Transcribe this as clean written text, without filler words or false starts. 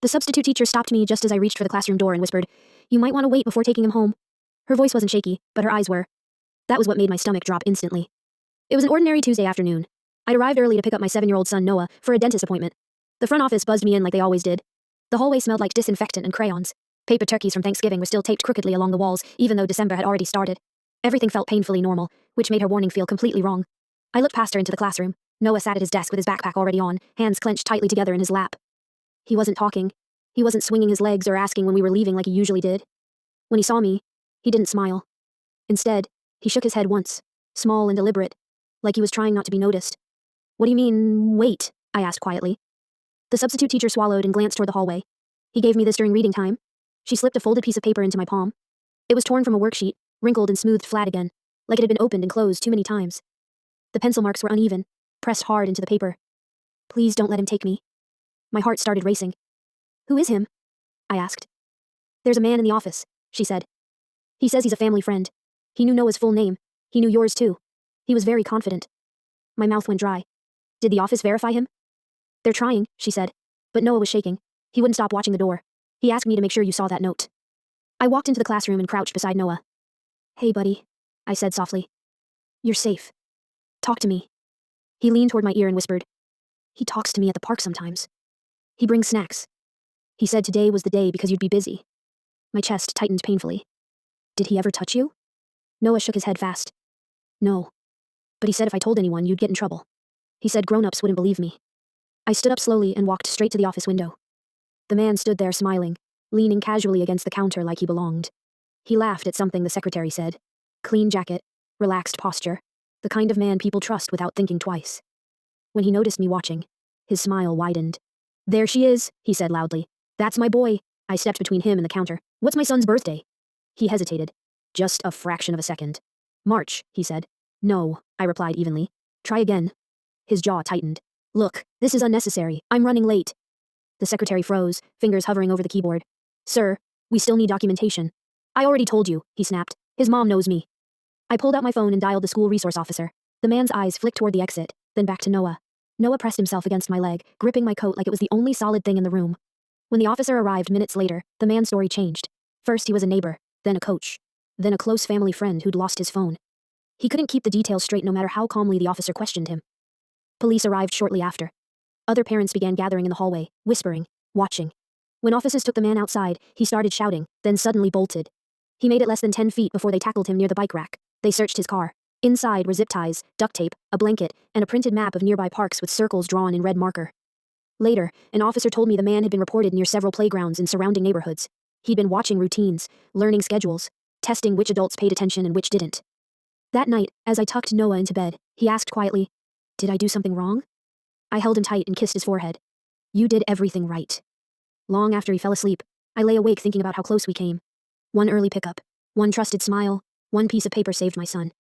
The substitute teacher stopped me just as I reached for the classroom door and whispered, "You might want to wait before taking him home." Her voice wasn't shaky, but her eyes were. That was what made my stomach drop instantly. It was an ordinary Tuesday afternoon. I'd arrived early to pick up my 7-year-old son Noah for a dentist appointment. The front office buzzed me in like they always did. The hallway smelled like disinfectant and crayons. Paper turkeys from Thanksgiving were still taped crookedly along the walls, even though December had already started. Everything felt painfully normal, which made her warning feel completely wrong. I looked past her into the classroom. Noah sat at his desk with his backpack already on, hands clenched tightly together in his lap. He wasn't talking. He wasn't swinging his legs or asking when we were leaving like he usually did. When he saw me, he didn't smile. Instead, he shook his head once, small and deliberate, like he was trying not to be noticed. "What do you mean, wait?" I asked quietly. The substitute teacher swallowed and glanced toward the hallway. "He gave me this during reading time." She slipped a folded piece of paper into my palm. It was torn from a worksheet, wrinkled and smoothed flat again, like it had been opened and closed too many times. The pencil marks were uneven, pressed hard into the paper. "Please don't let him take me." My heart started racing. "Who is him?" I asked. "There's a man in the office," she said. "He says he's a family friend. He knew Noah's full name. He knew yours too. He was very confident." My mouth went dry. "Did the office verify him?" "They're trying," she said. But Noah was shaking. He wouldn't stop watching the door. "He asked me to make sure you saw that note." I walked into the classroom and crouched beside Noah. "Hey, buddy," I said softly. "You're safe. Talk to me." He leaned toward my ear and whispered, "He talks to me at the park sometimes. He brings snacks. He said today was the day because you'd be busy." My chest tightened painfully. "Did he ever touch you?" Noah shook his head fast. "No. But he said if I told anyone, you'd get in trouble. He said grown-ups wouldn't believe me." I stood up slowly and walked straight to the office window. The man stood there smiling, leaning casually against the counter like he belonged. He laughed at something the secretary said. Clean jacket, relaxed posture, the kind of man people trust without thinking twice. When he noticed me watching, his smile widened. "There she is," he said loudly. "That's my boy." I stepped between him and the counter. "What's my son's birthday?" He hesitated. Just a fraction of a second. "March," he said. "No," I replied evenly. "Try again." His jaw tightened. "Look, this is unnecessary. I'm running late." The secretary froze, fingers hovering over the keyboard. "Sir, we still need documentation." "I already told you," he snapped. "His mom knows me." I pulled out my phone and dialed the school resource officer. The man's eyes flicked toward the exit, then back to Noah. Noah pressed himself against my leg, gripping my coat like it was the only solid thing in the room. When the officer arrived minutes later, the man's story changed. First he was a neighbor, then a coach, then a close family friend who'd lost his phone. He couldn't keep the details straight no matter how calmly the officer questioned him. Police arrived shortly after. Other parents began gathering in the hallway, whispering, watching. When officers took the man outside, he started shouting, then suddenly bolted. He made it less than 10 feet before they tackled him near the bike rack. They searched his car. Inside were zip ties, duct tape, a blanket, and a printed map of nearby parks with circles drawn in red marker. Later, an officer told me the man had been reported near several playgrounds in surrounding neighborhoods. He'd been watching routines, learning schedules, testing which adults paid attention and which didn't. That night, as I tucked Noah into bed, he asked quietly, "Did I do something wrong?" I held him tight and kissed his forehead. "You did everything right." Long after he fell asleep, I lay awake thinking about how close we came. One early pickup, one trusted smile, one piece of paper saved my son.